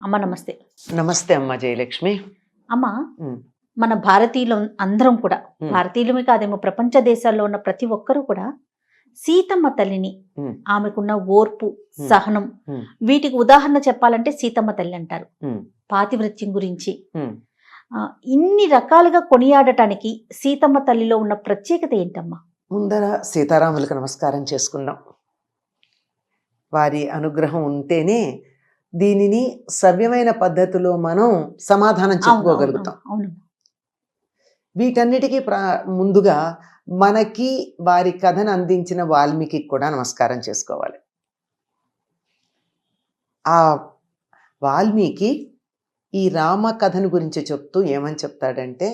అమ్మ నమస్తే. నమస్తే అమ్మ జయలక్ష్మి. అమ్మ, ఉమ్, మన భారతీయులు అందరం కూడా, ఉమ్, భారతీయులమే కాదేమో ప్రపంచ దేశాల్లో ఉన్న ప్రతి ఒక్కరూ కూడా సీతమ్మ తల్లిని, ఉమ్, ఆమెకున్న ఓర్పు, ఉమ్, సహనం, ఉమ్, వీటికి ఉదాహరణ చెప్పాలంటే సీతమ్మ తల్లి అంటారు. ఉమ్, పాతివ్రత్యం గురించి ఉమ్. ఇన్ని రకాలుగా కొనియాడటానికి సీతమ్మ తల్లిలో ఉన్న ప్రత్యేకత ఏంటమ్మా? ముందర సీతారాములకు నమస్కారం చేసుకుందాం. వారి అనుగ్రహం ఉంటేనే దీనిని సవ్యమైన పద్ధతిలో మనం సమాధానం అవును, అవును, చెప్పుకోగలుగుతాం. అవును. వీటన్నిటికీ ముందుగా మనకి వారి కథను అందించిన వాల్మీకి కూడా నమస్కారం చేసుకోవాలి. ఆ వాల్మీకి ఈ రామ కథను గురించి చెప్తూ ఏమని చెప్తాడంటే,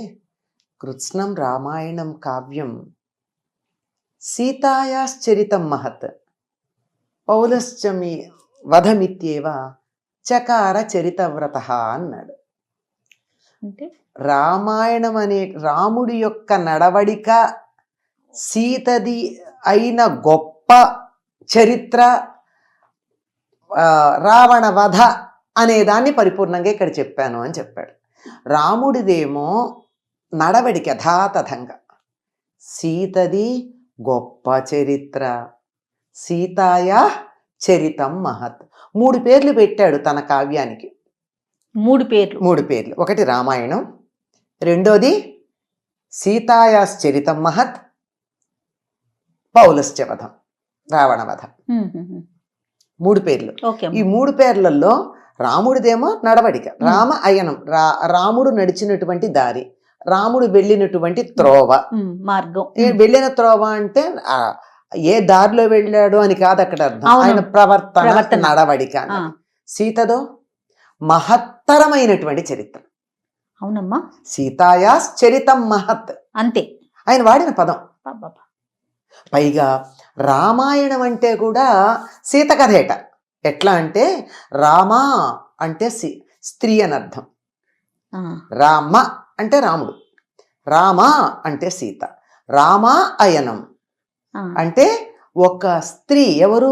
కృత్స్నం రామాయణం కావ్యం సీతాయాశ్చరితం మహత్ పౌలశ్చమి వధమిత్యేవ చకార చరితవ్రత అన్నాడు. అంటే రామాయణం అనే రాముడి యొక్క నడవడిక, సీతది అయిన గొప్ప చరిత్ర, రావణ వధ అనే దాన్ని పరిపూర్ణంగా ఇక్కడ చెప్పాను అని చెప్పాడు. రాముడిదేమో నడవడిక యథాతథంగా, సీతది గొప్ప చరిత్ర, సీతాయ చరితం మహత్. 3 పేర్లు పెట్టాడు తన కావ్యానికి. 3 పేర్లు. ఒకటి రామాయణం, రెండోది సీతాయాశ్చరితం మహత్, పౌలశ్చవధం, రావణ వధ. 3 పేర్లు. ఈ 3 పేర్లలో రాముడిదేమో నడవడిక, రామ అయనం, రాముడు నడిచినటువంటి దారి, రాముడు వెళ్ళినటువంటి త్రోవ, మార్గం. వెళ్ళిన త్రోవ అంటే ఏ దారిలో వెళ్ళాడు అని కాదు అక్కడ అర్థం, ఆయన ప్రవర్తన, నడవడిక. సీతదో మహత్తరమైనటువంటి చరిత్ర. అవునమ్మా, సీతాయాశ్చరితం మహత్ అంతే ఆయన వాడిన పదం. పైగా రామాయణం అంటే కూడా సీత కథేట. ఎట్లా అంటే రామ అంటే స్త్రీ అని అర్థం, రామ అంటే రాముడు, రామ అంటే సీత, రామ అయనం అంటే ఒక స్త్రీ. ఎవరు?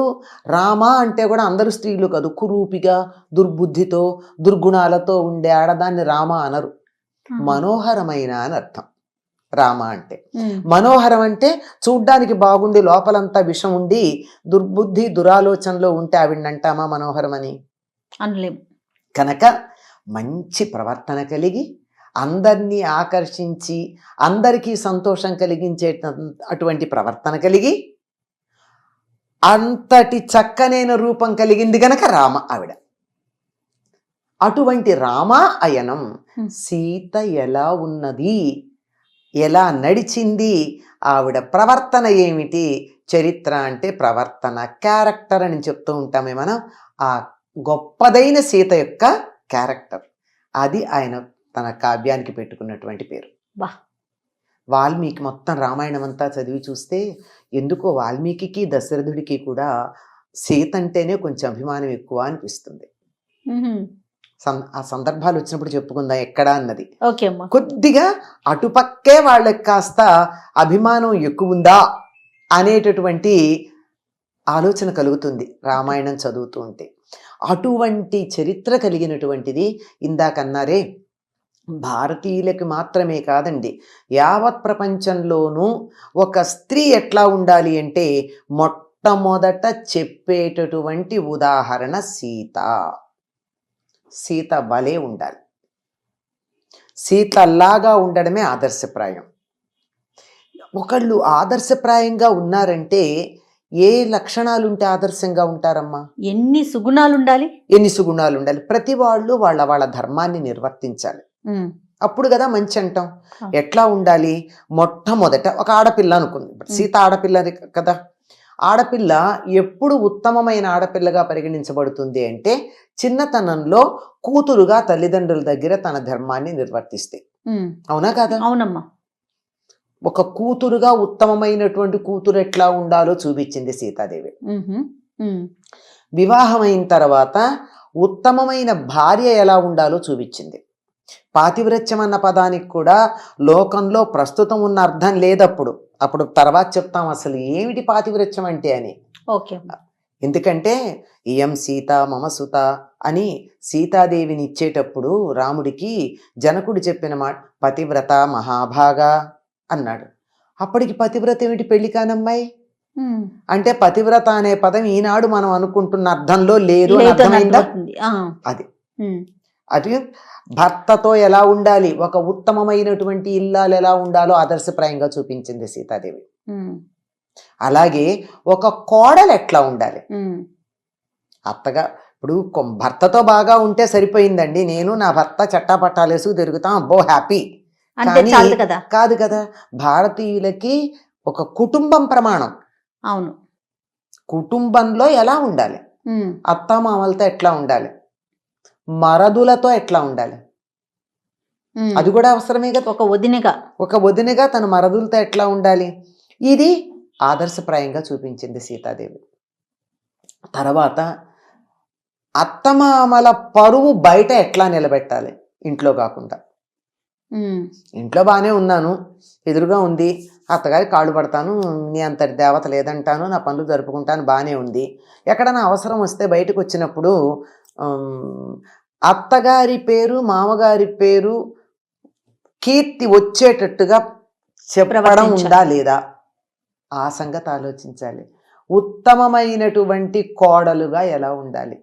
రామ అంటే కూడా అందరూ స్త్రీలు కాదు, కురూపిగా దుర్బుద్ధితో దుర్గుణాలతో ఉండే ఆడదాన్ని రామ అనరు, మనోహరమైన అని అర్థం. రామ అంటే మనోహరం అంటే చూడ్డానికి బాగుండి లోపలంతా విషం ఉండి దుర్బుద్ధి దురాలోచనలో ఉంటే ఆవిడని అంటామా మనోహరం అని? అనలేం. కనుక మంచి ప్రవర్తన కలిగి, అందరినీ ఆకర్షించి అందరికీ సంతోషం కలిగించే అటువంటి ప్రవర్తన కలిగి, అంతటి చక్కనైన రూపం కలిగింది గనక రామ ఆవిడ. అటువంటి రామ అయనం. సీత ఎలా ఉన్నది, ఎలా నడిచింది, ఆవిడ ప్రవర్తన ఏమిటి? చరిత్ర అంటే ప్రవర్తన, క్యారెక్టర్ అని చెప్తూ ఉంటామే మనం. ఆ గొప్పదైన సీత యొక్క క్యారెక్టర్, అది ఆయన తన కావ్యానికి పెట్టుకున్నటువంటి పేరు. వాల్మీకి మొత్తం రామాయణం అంతా చదివి చూస్తే ఎందుకో వాల్మీకి దశరథుడికి కూడా సీత అంటేనే కొంచెం అభిమానం ఎక్కువ అనిపిస్తుంది. ఆ సందర్భాలు వచ్చినప్పుడు చెప్పుకుందాం ఎక్కడా అన్నది. కొద్దిగా అటుపక్కే వాళ్ళకి కాస్త అభిమానం ఎక్కువ ఉందా అనేటటువంటి ఆలోచన కలుగుతుంది రామాయణం చదువుతూ ఉంటే. అటువంటి చరిత్ర కలిగినటువంటిది. ఇందాకన్నారే, భారతీయులకి మాత్రమే కాదండి, యావత్ ప్రపంచంలోనూ ఒక స్త్రీ ఎట్లా ఉండాలి అంటే మొట్టమొదట చెప్పేటటువంటి ఉదాహరణ సీత. సీత వలే ఉండాలి, సీతలాగా ఉండడమే ఆదర్శప్రాయం. ఒకళ్ళు ఆదర్శప్రాయంగా ఉన్నారంటే ఏ లక్షణాలు ఉంటే ఆదర్శంగా ఉంటారమ్మా? ఎన్ని సుగుణాలు ఉండాలి, ప్రతి వాళ్ళు వాళ్ళ వాళ్ళ ధర్మాన్ని నిర్వర్తించాలి. అప్పుడు కదా మంచి అంటాం. ఎట్లా ఉండాలి? మొట్టమొదట ఒక ఆడపిల్ల అనుకుంది, సీత ఆడపిల్ల కదా. ఆడపిల్ల ఎప్పుడు ఉత్తమమైన ఆడపిల్లగా పరిగణించబడుతుంది అంటే చిన్నతనంలో కూతురుగా తల్లిదండ్రుల దగ్గర తన ధర్మాన్ని నిర్వర్తిస్తే. అవునా కాదా? అవునమ్మా. ఒక కూతురుగా ఉత్తమమైనటువంటి కూతురు ఎట్లా ఉండాలో చూపించింది సీతాదేవి. వివాహమైన తర్వాత ఉత్తమమైన భార్య ఎలా ఉండాలో చూపించింది. పాతివ్రత్యం అన్న పదానికి కూడా లోకంలో ప్రస్తుతం ఉన్న అర్థం లేదప్పుడు. అప్పుడు తర్వాత చెప్తాం అసలు ఏమిటి పాతివ్రత్యం అంటే అని. ఎందుకంటే ఇయం సీత మమ సుత అని సీతాదేవిని ఇచ్చేటప్పుడు రాముడికి జనకుడు చెప్పిన మాట పతివ్రత మహాభాగా అన్నాడు. అప్పటికి పతివ్రత ఏమిటి? పెళ్లి కానమ్మాయి. అంటే పతివ్రత అనే పదం ఈనాడు మనం అనుకుంటున్న అర్థంలో లేదు అని అర్థమైందా? అది అది భర్తతో ఎలా ఉండాలి, ఒక ఉత్తమమైనటువంటి ఇల్లాలు ఎలా ఉండాలో ఆదర్శప్రాయంగా చూపించింది సీతాదేవి. అలాగే ఒక కోడలు ఎట్లా ఉండాలి, అత్తగా ఇప్పుడు భర్తతో బాగా ఉంటే సరిపోయిందండి, నేను నా భర్త చట్టాపట్టాలేసు తిరుగుతాం, అబ్బో హ్యాపీ కాదు కదా. భారతీయులకి ఒక కుటుంబం ప్రమాణం. అవును, కుటుంబంలో ఎలా ఉండాలి, అత్తామామలతో ఎట్లా ఉండాలి, మరదులతో ఎట్లా ఉండాలి, అది కూడా అవసరమే కదా. ఒక వదినగా తన మరదులతో ఎట్లా ఉండాలి, ఇది ఆదర్శప్రాయంగా చూపించింది సీతాదేవి. తర్వాత అత్తమామల పరువు బయట ఎట్లా నిలబెట్టాలి, ఇంట్లో కాకుండా. ఇంట్లో బాగానే ఉన్నాను, ఎదురుగా ఉంది, అత్తగారి కాళ్ళు పడతాను, నీ అంతటి దేవత లేదంటాను, నా పనులు జరుపుకుంటాను, బాగానే ఉంది. ఎక్కడైనా అవసరం వస్తే బయటకు వచ్చినప్పుడు అత్తగారి పేరు మామగారి పేరు కీర్తి వచ్చేటట్టుగా చెప్పడం ఉందా లేదా, ఆ సంగతి ఆలోచించాలి. ఉత్తమమైనటువంటి కోడలుగా ఎలా ఉండాలి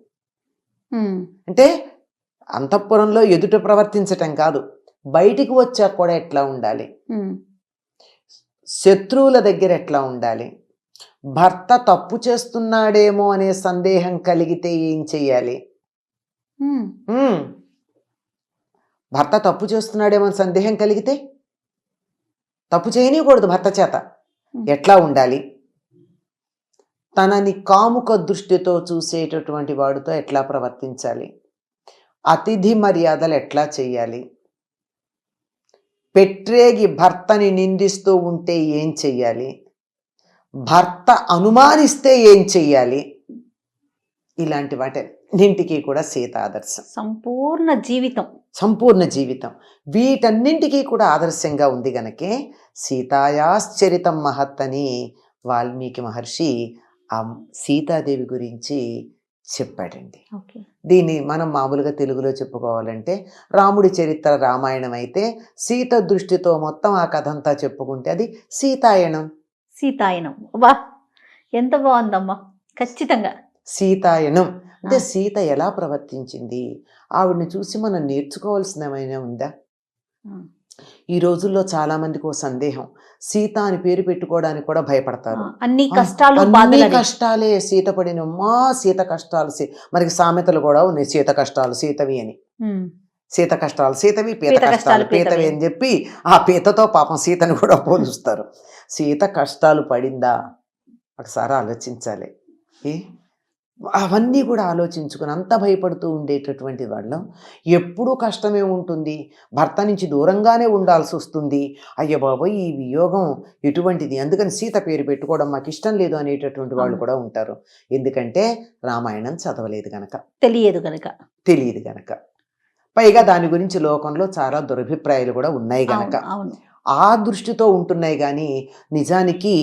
అంటే అంతఃపురంలో ఎదుట ప్రవర్తించటం కాదు, బయటికి వచ్చాక కూడా ఎట్లా ఉండాలి, శత్రువుల దగ్గర ఎట్లా ఉండాలి, భర్త తప్పు చేస్తున్నాడేమో అనే సందేహం కలిగితే ఏం చెయ్యాలి, భర్త తప్పు చేస్తున్నాడేమో అని సందేహం కలిగితే తప్పు చేయనివ్వకూడదు, భర్త చేత ఎట్లా ఉండాలి, తనని కాముక దృష్టితో చూసేటటువంటి వాడితో ఎట్లా ప్రవర్తించాలి, అతిథి మర్యాదలు ఎట్లా చెయ్యాలి, పెట్టేగి భర్తని నిందిస్తూ ఉంటే ఏం చెయ్యాలి, భర్త అనుమానిస్తే ఏం చెయ్యాలి, ఇలాంటి వాటన్నింటికి కూడా సీత ఆదర్శం. సంపూర్ణ జీవితం వీటన్నింటికీ కూడా ఆదర్శంగా ఉంది గనకే సీతాయాశ్చరితం మహత్ అని వాల్మీకి మహర్షి ఆ సీతాదేవి గురించి చెప్పాడండి. దీన్ని మనం మామూలుగా తెలుగులో చెప్పుకోవాలంటే రాముడి చరిత్ర రామాయణం అయితే, సీత దృష్టితో మొత్తం ఆ కథ అంతా చెప్పుకుంటే అది సీతాయణం. వా ఎంత బాగుందమ్మా. ఖచ్చితంగా సీతాయణం అంటే సీత ఎలా ప్రవర్తించింది, ఆవిడని చూసి మనం నేర్చుకోవాల్సినమైనా ఉందా. ఈ రోజుల్లో చాలా మందికి ఓ సందేహం, సీత అని పేరు పెట్టుకోవడానికి కూడా భయపడతారు. అన్ని కష్టాలే సీత పడిన, సీత కష్టాలు. మనకి సామెతలు కూడా ఉన్నాయి, సీత కష్టాలు సీతవి అని. సీత కష్టాలు సీతవి, పీత కష్టాలు పీతవి అని చెప్పి ఆ పీతతో పాపం సీతను కూడా పోలుస్తారు. సీత కష్టాలు పడిందా ఒకసారి ఆలోచించాలి. అవన్నీ కూడా ఆలోచించుకుని అంత భయపడుతూ ఉండేటటువంటి వాళ్ళం ఎప్పుడూ కష్టమే ఉంటుంది, భర్త నుంచి దూరంగానే ఉండాల్సి వస్తుంది, అయ్య బాబోయ్ ఈ వియోగం ఎటువంటిది, అందుకని సీత పేరు పెట్టుకోవడం మాకు ఇష్టం లేదు అనేటటువంటి వాళ్ళు కూడా ఉంటారు. ఎందుకంటే రామాయణం చదవలేదు గనక, తెలియదు గనక, పైగా దాని గురించి లోకంలో చాలా దురభిప్రాయాలు కూడా ఉన్నాయి గనక ఆ దృష్టితో ఉంటున్నాయి. కానీ నిజానికి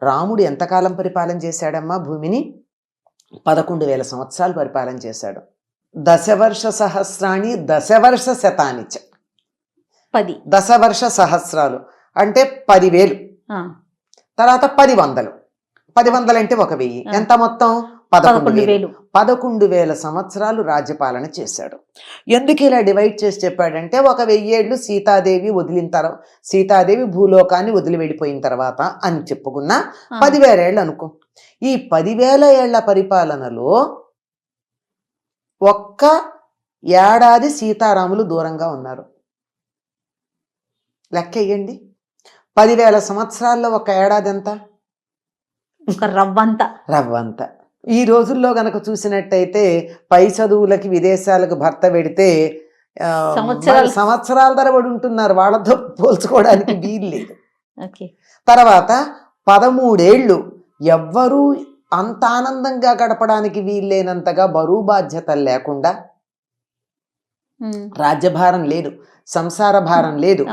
రాముడు ఎంతకాలం పరిపాలన చేశాడమ్మా భూమిని? 11,000 సంవత్సరాలు పరిపాలన చేశాడు. దశవర్ష సహస్రాణి దశవర్ష శతానిచ, 10 దశవర్ష సహస్రాలు అంటే 10,000, తర్వాత 10,100, 10,100 అంటే 1,000, ఎంత మొత్తం 11,000. 11,000 సంవత్సరాలు రాజ్యపాలన చేశాడు. ఎందుకు ఇలా డివైడ్ చేసి చెప్పాడంటే, 1,000 ఏళ్ళు సీతాదేవి వదిలిన తర్వాత, సీతాదేవి భూలోకాన్ని వదిలి వెళ్ళిపోయిన తర్వాత అని చెప్పుకున్నా 10,000 ఏళ్ళు అనుకో. ఈ 10,000 ఏళ్ల పరిపాలనలో ఒక్క ఏడాది సీతారాములు దూరంగా ఉన్నారు. లెక్క వేయండి, 10,000 సంవత్సరాల్లో ఒక ఏడాది ఎంత? రవ్వంత. ఈ రోజుల్లో గనక చూసినట్టయితే పై చదువులకి విదేశాలకు భర్త పెడితే సంవత్సరాల తరబడి ఉంటున్నారు, వాళ్ళతో పోల్చుకోవడానికి వీలు లేదు. తర్వాత 13 ఏళ్ళు ఎవ్వరూ అంత ఆనందంగా గడపడానికి వీల్లేనంతగా బరువు బాధ్యతలు లేకుండా, రాజ్యభారం లేదు, సంసార భారం లేదు,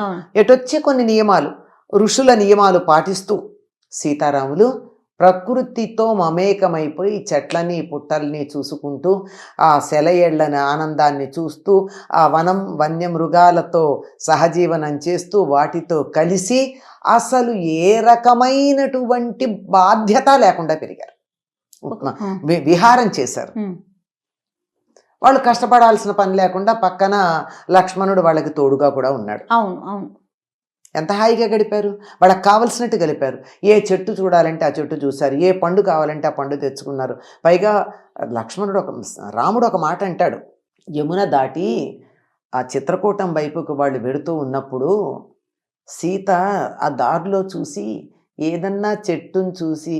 ఎటొచ్చి కొన్ని నియమాలు, ఋషుల నియమాలు పాటిస్తూ సీతారాములు ప్రకృతితో మమేకమైపోయి చెట్లని పుట్టల్ని చూసుకుంటూ ఆ సెలయేళ్లని ఆనందాన్ని చూస్తూ ఆ వన్యమృగాలతో సహజీవనం చేస్తూ వాటితో కలిసి అసలు ఏ రకమైనటువంటి బాధ్యత లేకుండా పెరిగారు. విహారం చేశారు. వాళ్ళు కష్టపడాల్సిన పని లేకుండా పక్కన లక్ష్మణుడు వాళ్ళకి తోడుగా కూడా ఉన్నాడు. అవును అవును. ఎంత హాయిగా గడిపారు. వాళ్ళకి కావలసినట్టు గడిపారు. ఏ చెట్టు చూడాలంటే ఆ చెట్టు చూశారు, ఏ పండు కావాలంటే ఆ పండు తెచ్చుకున్నారు. పైగా రాముడు ఒక మాట అంటాడు, యమున దాటి ఆ చిత్రకూటం వైపుకు వాళ్ళు వెడుతూ ఉన్నప్పుడు సీత ఆ దారిలో చూసి ఏదన్నా చెట్టును చూసి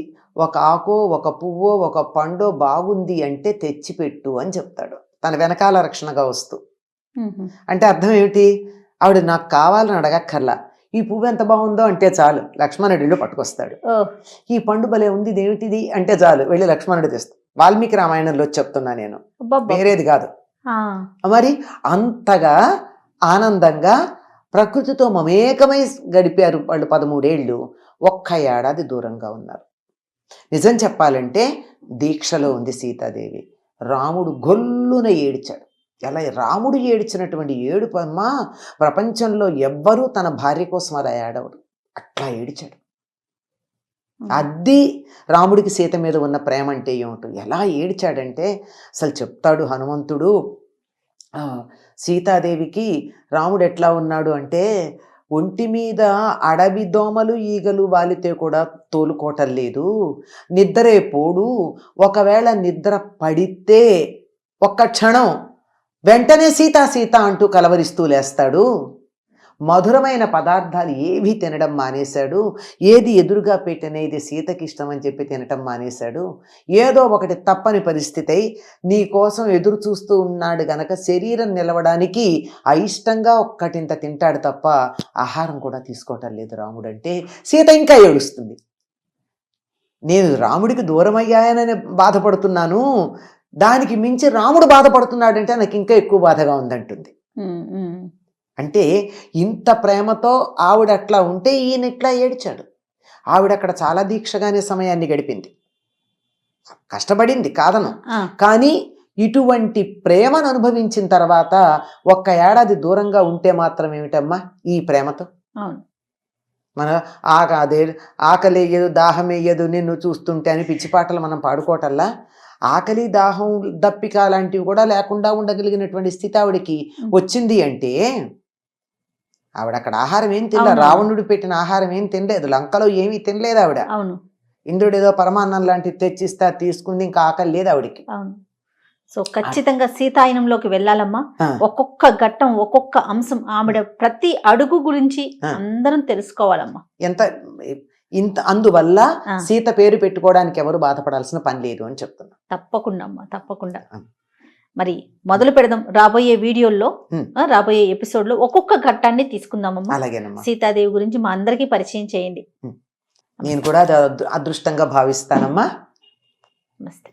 ఒక ఆకో ఒక పువ్వో ఒక పండో బాగుంది అంటే తెచ్చిపెట్టు అని చెప్తాడు, తన వెనకాల రక్షణగా వస్తూ. అంటే అర్థం ఏమిటి? ఆవిడ నాకు కావాలని అడగక్కర్లా, ఈ పువ్వు ఎంత బాగుందో అంటే చాలు లక్ష్మణుడు ఇల్లు పట్టుకొస్తాడు. ఈ పండు భలే ఉంది ఇదేమిటిది అంటే చాలు వెళ్ళి లక్ష్మణుడు తెస్తాడు. వాల్మీకి రామాయణంలో చెప్తున్నా నేను, వేరేది కాదు. మరి అంతగా ఆనందంగా ప్రకృతితో మమేకమై గడిపారు వాళ్ళు 13 ఏళ్ళు. ఒక్క ఏడాది దూరంగా ఉన్నారు. నిజం చెప్పాలంటే దీక్షలో ఉంది సీతాదేవి. రాముడు గొల్లున ఏడ్చాడు. ఎలా రాముడు ఏడ్చినటువంటి ఏడుపు అమ్మా ప్రపంచంలో ఎవ్వరూ తన భార్య కోసం అలా ఏడవరు, అట్లా ఏడ్చాడు. అది రాముడికి సీత మీద ఉన్న ప్రేమ అంటే ఏమిటో. ఎలా ఏడ్చాడంటే అసలు చెప్తాడు హనుమంతుడు, సీతాదేవికి రాముడు ఎట్లా ఉన్నాడు అంటే ఒంటి మీద అడవి దోమలు ఈగలు వాలితే కూడా తోలుకోవటం లేదు, నిద్రే పోడు, ఒకవేళ నిద్ర పడితే ఒక్క క్షణం వెంటనే సీతా సీత అంటూ కలవరిస్తూ లేస్తాడు, మధురమైన పదార్థాలు ఏవి తినడం మానేశాడు, ఏది ఎదురుగా పెట్టిన ఇది సీతకి ఇష్టం అని చెప్పి తినటం మానేశాడు, ఏదో ఒకటి తప్పని పరిస్థితి అయి నీ కోసం ఎదురు చూస్తూ ఉన్నాడు గనక శరీరం నిలవడానికి అయిష్టంగా ఒక్కటింత తింటాడు తప్ప ఆహారం కూడా తీసుకోవటం లేదు రాముడు అంటే సీత ఇంకా ఏడుస్తుంది. నేను రాముడికి దూరం అయ్యానని బాధపడుతున్నాను, దానికి మించి రాముడు బాధపడుతున్నాడంటే నాకు ఇంకా ఎక్కువ బాధగా ఉందంటుంది. అంటే ఇంత ప్రేమతో ఆవిడ అట్లా ఉంటే ఈయన ఇట్లా ఏడ్చాడు. ఆవిడ అక్కడ చాలా దీక్షగానే సమయాన్ని గడిపింది, కష్టపడింది కాదను, కానీ ఇటువంటి ప్రేమను అనుభవించిన తర్వాత ఒక్క ఏడాది దూరంగా ఉంటే మాత్రం ఏమిటమ్మా ఈ ప్రేమతో? మన ఆకలి వేయదు దాహం వేయదు నిన్ను చూస్తుంటే అని పిచ్చిపాటలు మనం పాడుకోవటల్లా ఆకలి దాహం దప్పిక లాంటివి కూడా లేకుండా ఉండగలిగినటువంటి స్థితి ఆవిడకి వచ్చింది అంటే ఆవిడ అక్కడ ఆహారం ఏం తినలేదు, రావణుడు పెట్టిన ఆహారం ఏం తినలేదు, లంకలో ఏమీ తినలేదు ఆవిడ. ఇంద్రుడు ఏదో పరమాన్నం లాంటివి తెచ్చిస్తా తీసుకుంది, ఇంకా ఆకలి లేదు ఆవిడకి. సో ఖచ్చితంగా సీతాయనంలోకి వెళ్ళాలమ్మా. ఒక్కొక్క ఘట్టం ఒక్కొక్క అంశం ఆవిడ ప్రతి అడుగు గురించి అందరం తెలుసుకోవాలమ్మా. ఇంత అందువల్ల సీత పేరు పెట్టుకోవడానికి ఎవరు బాధపడాల్సిన పని లేదు అని చెప్తున్నా. తప్పకుండా అమ్మా, తప్పకుండా. మరి మొదలు పెడదాం రాబోయే వీడియోల్లో, రాబోయే ఎపిసోడ్ లో ఒక్కొక్క ఘట్టాన్ని తీసుకుందామమ్మా. అలాగేనమ్మా. సీతాదేవి గురించి మా అందరికీ పరిచయం చేయండి. నేను కూడా అదృష్టంగా భావిస్తానమ్మా. నమస్తే.